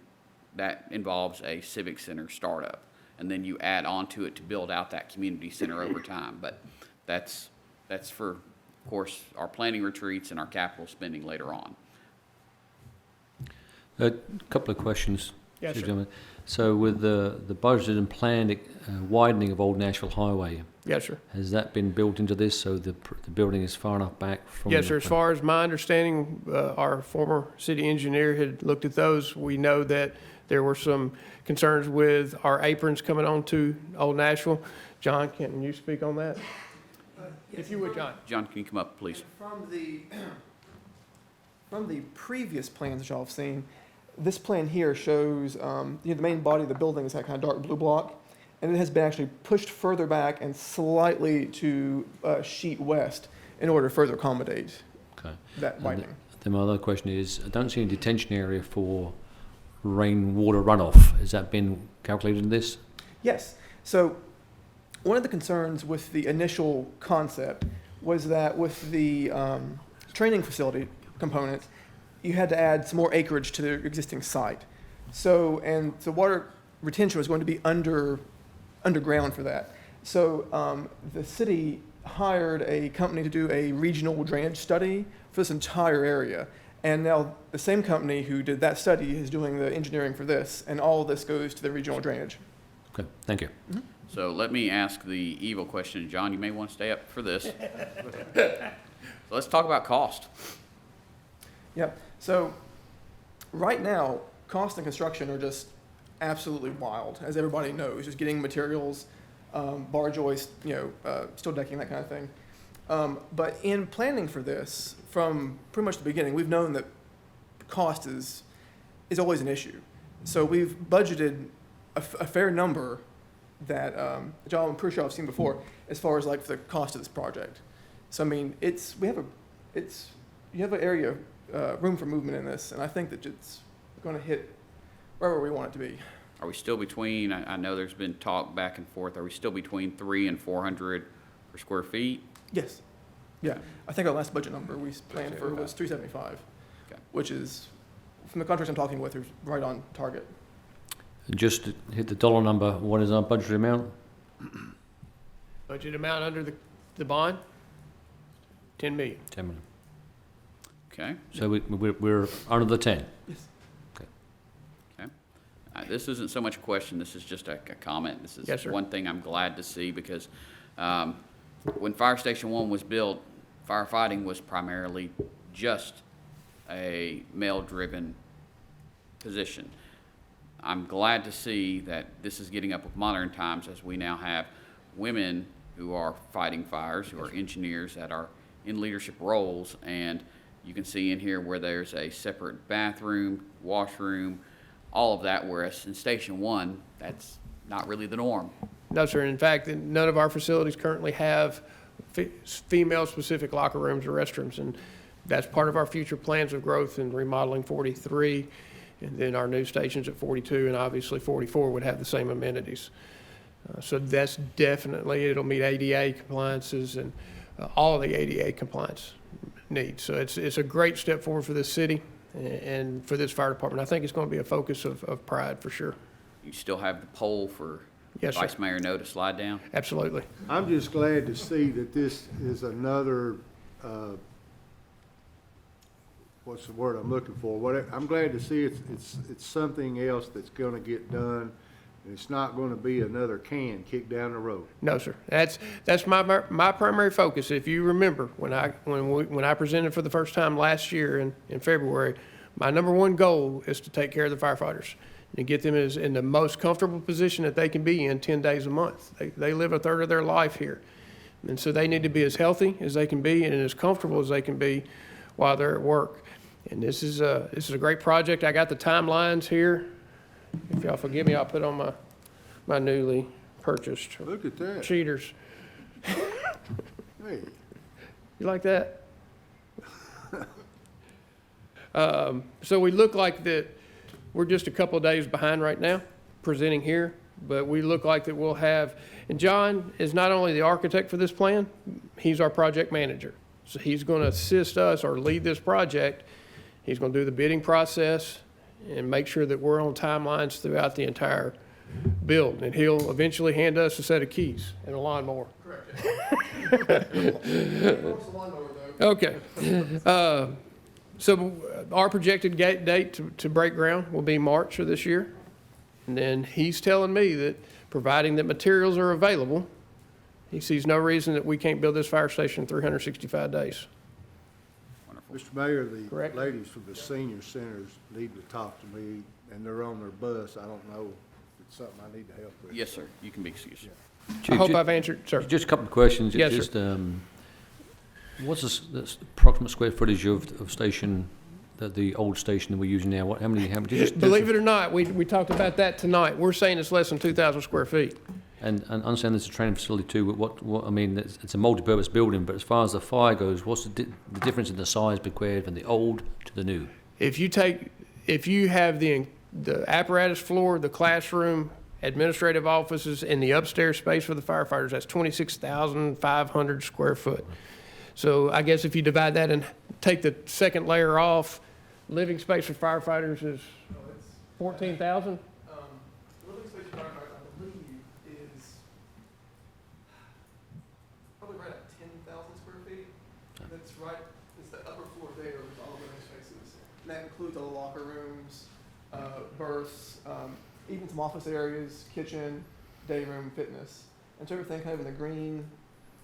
that involves a civic center startup. And then you add on to it to build out that community center over time. But that's for, of course, our planning retreats and our capital spending later on. A couple of questions. Yes, sir. Gentlemen. So with the budgeted and planned widening of Old Nashville Highway, Yes, sir. has that been built into this so the building is far enough back from? Yes, sir. As far as my understanding, our former city engineer had looked at those. We know that there were some concerns with our aprons coming onto Old Nashville. John, can you speak on that? If you would, John. John, can you come up, please? From the previous plans that y'all have seen, this plan here shows, the main body of the building is that kind of dark blue block, and it has been actually pushed further back and slightly to sheet west in order to further accommodate Okay. that widening. Then my other question is, I don't see any detention area for rainwater runoff. Has that been calculated in this? Yes. So one of the concerns with the initial concept was that with the training facility component, you had to add some more acreage to the existing site. So, and the water retention was going to be underground for that. So the city hired a company to do a regional drainage study for this entire area. And now the same company who did that study is doing the engineering for this, and all of this goes to the regional drainage. Okay, thank you. So let me ask the evil question. John, you may want to stay up for this. So let's talk about cost. Yep. So right now, cost and construction are just absolutely wild, as everybody knows. Just getting materials, bar joist, steel decking, that kind of thing. But in planning for this, from pretty much the beginning, we've known that cost is always an issue. So we've budgeted a fair number that John, I'm pretty sure I've seen before, as far as like the cost of this project. So I mean, you have an area, room for movement in this, and I think that it's going to hit wherever we want it to be. Are we still between, I know there's been talk back and forth, are we still between 300 and 400 per square feet? Yes. Yeah. I think our last budget number we planned for was 375, Okay. which is, from the contracts I'm talking with, is right on target. Just to hit the dollar number, what is our budget amount? Budget amount under the bond, 10 million. 10 million. Okay. So we're under the 10? Yes. Okay. Okay. This isn't so much a question, this is just a comment. This Yes, is sir. one thing I'm glad to see because when Fire Station 1 was built, firefighting was primarily just a male-driven position. I'm glad to see that this is getting up with modern times as we now have women who are fighting fires, who are engineers that are in leadership roles, and you can see in here where there's a separate bathroom, washroom, all of that, whereas in Station 1, that's not really the norm. No, sir. In fact, none of our facilities currently have female-specific locker rooms or restrooms, and that's part of our future plans of growth and remodeling 43, and then our new stations at 42, and obviously 44 would have the same amenities. So that's definitely, it'll meet ADA compliances and all of the ADA compliance needs. So it's a great step forward for this city and for this fire department. I think it's going to be a focus of pride for sure. You still have the pole for Yes, sir. Vice Mayor No to slide down? Absolutely. I'm just glad to see that this is another, what's the word I'm looking for? I'm glad to see it's something else that's gonna get done, and it's not gonna be another can kicked down the road. No, sir. That's my primary focus. If you remember, when I presented for the first time last year in February, my number one goal is to take care of the firefighters and get them in the most comfortable position that they can be in 10 days a month. They live a third of their life here. And so they need to be as healthy as they can be and as comfortable as they can be while they're at work. And this is a great project. I got the timelines here. If y'all forgive me, I'll put on my newly purchased Look at that. cheaters. Hey, You like that? So we look like that we're just a couple of days behind right now presenting here, but we look like that we'll have, and John is not only the architect for this plan, he's our project manager. So he's going to assist us or lead this project. He's going to do the bidding process and make sure that we're on timelines throughout the entire build. And he'll eventually hand us a set of keys and a lawnmower. Correct. Okay. So our projected date to break ground will be March of this year. And then he's telling me that providing that materials are available, he sees no reason that we can't build this fire station in 365 days. Mr. Mayor, the Correct. ladies from the senior centers need to talk to me, and they're on their bus. I don't know if it's something I need to help with. Yes, sir. You can be excused. I hope I've answered, sir. Just a couple of questions. Yes, sir. Just, what's the approximate square footage of station, the old station that we're using now? How many, Believe it or not, we talked about that tonight. We're saying it's less than 2,000 square feet. And understand there's a training facility too, but what, I mean, it's a multi-purpose building, but as far as the fire goes, what's the difference in the size bequeathed from the old to the new? If you have the apparatus floor, the classroom, administrative offices, and the upstairs space for the firefighters, that's 26,500 square foot. So I guess if you divide that and take the second layer off, living space for firefighters is 14,000? The living space for firefighters, I believe, is probably right at 10,000 square feet. That's right, it's the upper floor there with all the living spaces. And that includes all the locker rooms, berths, even some office areas, kitchen, day room, fitness. And so everything kind of in the green,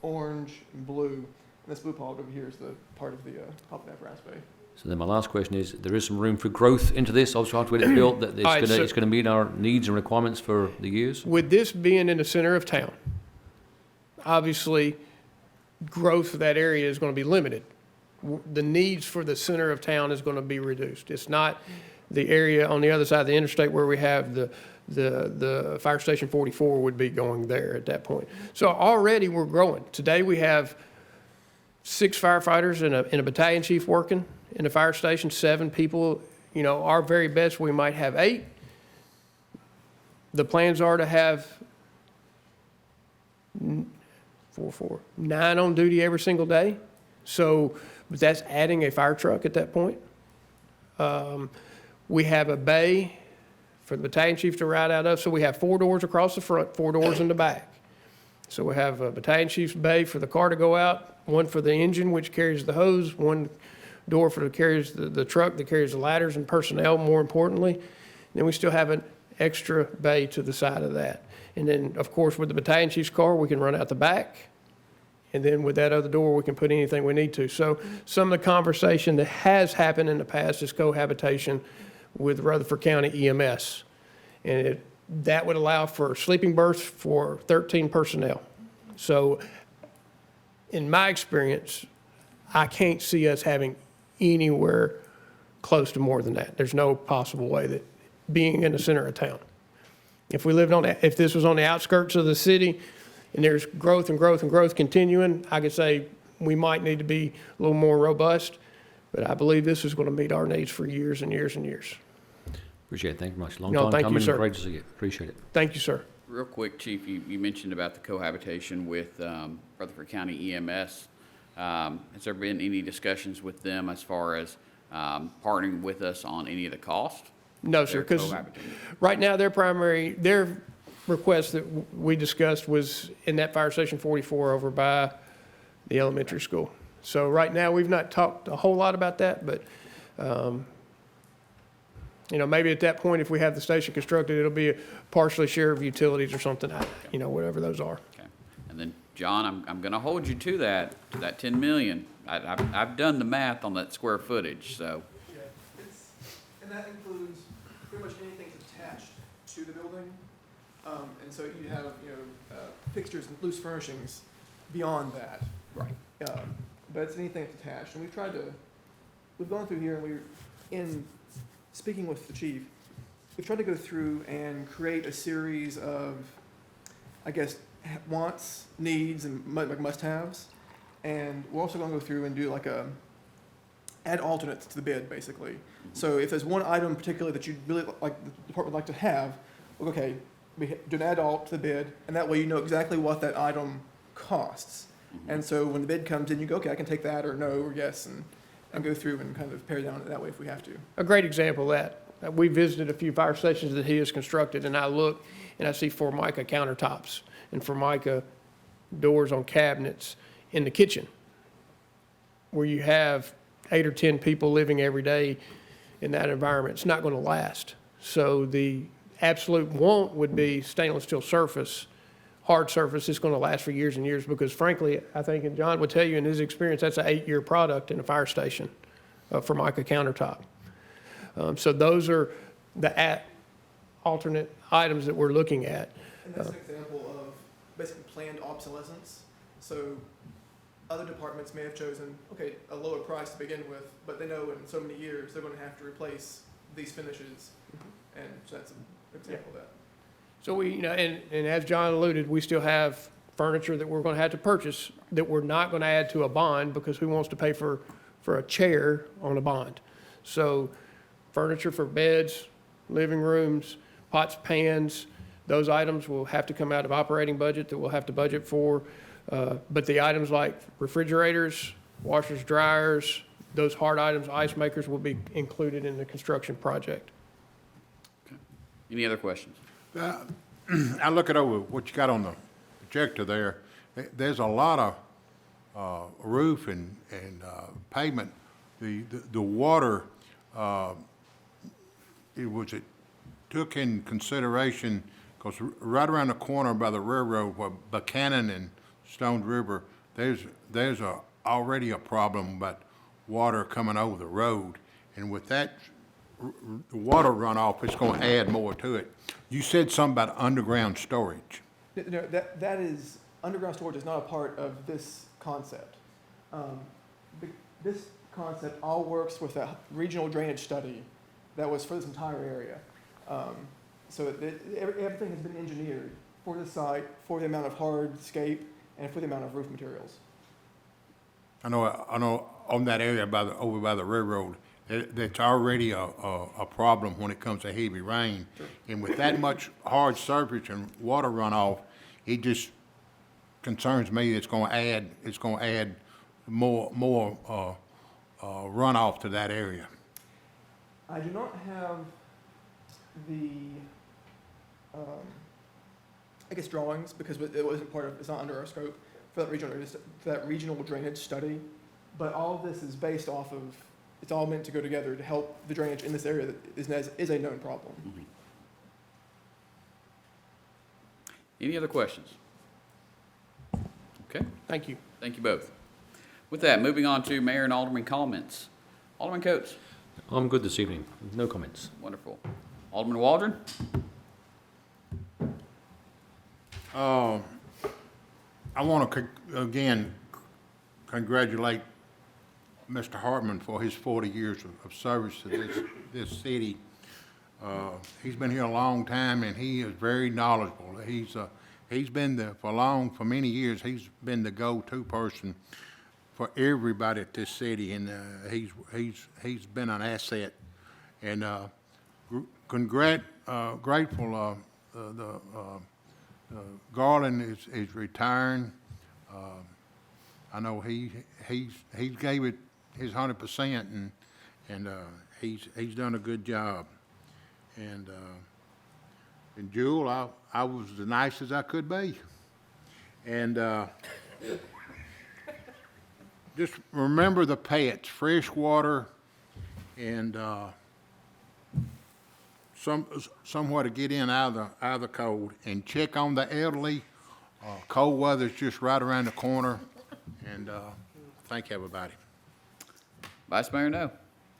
orange, and blue. And this blue part over here is the part of the public apparatus bay. So then my last question is, there is some room for growth into this, obviously after we get it built, that it's going to meet our needs and requirements for the years? With this being in the center of town, obviously, growth of that area is going to be limited. The needs for the center of town is going to be reduced. It's not the area on the other side of the interstate where we have the fire station 44 would be going there at that point. So already we're growing. Today we have 6 firefighters and a battalion chief working in the fire station, 7 people. You know, our very best, we might have 8. The plans are to have 9 on duty every single day. So, but that's adding a fire truck at that point. We have a bay for the battalion chief to ride out of. So we have 4 doors across the front, 4 doors in the back. So we have a battalion chief's bay for the car to go out, 1 for the engine, which carries the hose, 1 door for carries the truck that carries the ladders and personnel, more importantly. Then we still have an extra bay to the side of that. And then, of course, with the battalion chief's car, we can run out the back. And then with that other door, we can put anything we need to. So some of the conversation that has happened in the past is cohabitation with Rutherford County EMS. And that would allow for sleeping berths for 13 personnel. So in my experience, I can't see us having anywhere close to more than that. There's no possible way that being in the center of town. If this was on the outskirts of the city and there's growth and growth and growth continuing, I could say we might need to be a little more robust, but I believe this is going to meet our needs for years and years and years. Appreciate it. Thank you very much. Long No, time thank you, coming. sir. Great to see you. Appreciate it. Thank you, sir. Real quick, Chief, you mentioned about the cohabitation with Rutherford County EMS. Has there been any discussions with them as far as partnering with us on any of the cost? No, sir, because right now their request that we discussed was in that fire station 44 over by the elementary school. So right now, we've not talked a whole lot about that, but, you know, maybe at that point, if we have the station constructed, it'll be a partially share of utilities or something, you know, whatever those are. Okay. And then, John, I'm going to hold you to that 10 million. I've done the math on that square footage, so. Yeah, and that includes pretty much anything attached to the building. And so you have, you know, fixtures and loose furnishings beyond that. Right. But it's anything that's attached. And we've gone through here and in speaking with the chief, we've tried to go through and create a series of, I guess, wants, needs, and like must-haves. And we're also going to go through and do like add alternates to the bid, basically. So if there's one item particularly that you'd really like, the department would like to have, well, okay, we do an add alt to the bid, and that way you know exactly what that item costs. And so when the bid comes in, you go, okay, I can take that, or no, or yes, and go through and kind of pare down that way if we have to. A great example of that, we visited a few fire stations that he has constructed, and I look and I see Formica countertops and Formica doors on cabinets in the kitchen, where you have 8 or 10 people living every day in that environment. It's not going to last. So the absolute want would be stainless steel surface, hard surface. It's going to last for years and years because frankly, I think, and John would tell you in his experience, that's an 8-year product in a fire station for mica countertop. So those are the alternate items that we're looking at. And that's an example of basically planned obsolescence. So other departments may have chosen, okay, a lower price to begin with, but they know in so many years they're going to have to replace these finishes. And so that's an example of that. So we, you know, and as John alluded, we still have furniture that we're going to have to purchase that we're not going to add to a bond because who wants to pay for a chair on a bond? So furniture for beds, living rooms, pots, pans, those items will have to come out of operating budget that we'll have to budget for. But the items like refrigerators, washers, dryers, those hard items, ice makers will be included in the construction project. Any other questions? I look it over, what you got on the projector there. There's a lot of roof and pavement. The water, it took in consideration, because right around the corner by the railroad, where Buchanan and Stone River, there's already a problem about water coming over the road. And with that the water runoff, it's going to add more to it. You said something about underground storage. No, that is, underground storage is not a part of this concept. This concept all works with a regional drainage study that was for this entire area. So everything has been engineered for the site, for the amount of hardscape, and for the amount of roof materials. I know on that area over by the railroad, that's already a problem when it comes to heavy rain. Sure. And with that much hard surface and water runoff, it just concerns me. It's going to add more runoff to that area. I do not have the, I guess, drawings, because it wasn't part of, it's not under our scope for that regional drainage study. But all of this is based off of, it's all meant to go together to help the drainage in this area that is a known problem. Mm-hmm. Any other questions? Okay, Thank you. thank you both. With that, moving on to Mayor and Alderman comments. Alderman Coates. I'm good this evening. No comments. Wonderful. Alderman Waldron? I want to, again, congratulate Mr. Hartman for his 40 years of service to this city. He's been here a long time, and he is very knowledgeable. He's been for many years, he's been the go-to person for everybody at this city, and he's been an asset. And grateful. Garland is retiring. I know he gave it his 100%, and he's done a good job. And Jewel, I was the nicest as I could be. And just remember the pets, fresh water, and somewhere to get in out of the cold, and check on the elderly. Cold weather's just right around the corner, and thank you, everybody. Vice Mayor, no.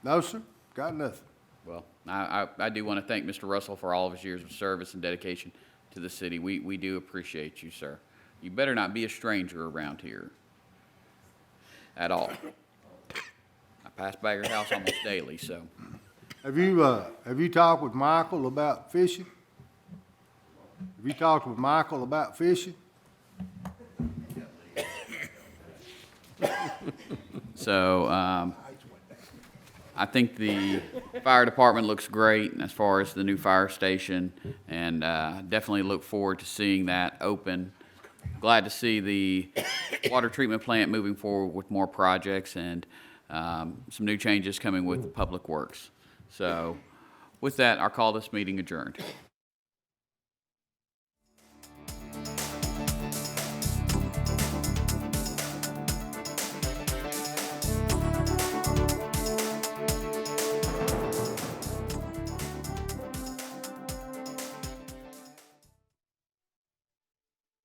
No, sir, got nothing. Well, I do want to thank Mr. Russell for all of his years of service and dedication to the city. We do appreciate you, sir. You better not be a stranger around here at all. I pass by your house almost daily, so. Have you talked with Michael about fishing? Have you talked with Michael about fishing? So, I think the fire department looks great as far as the new fire station, and definitely look forward to seeing that open. Glad to see the water treatment plant moving forward with more projects and some new changes coming with Public Works. So, with that, I'll call this meeting adjourned.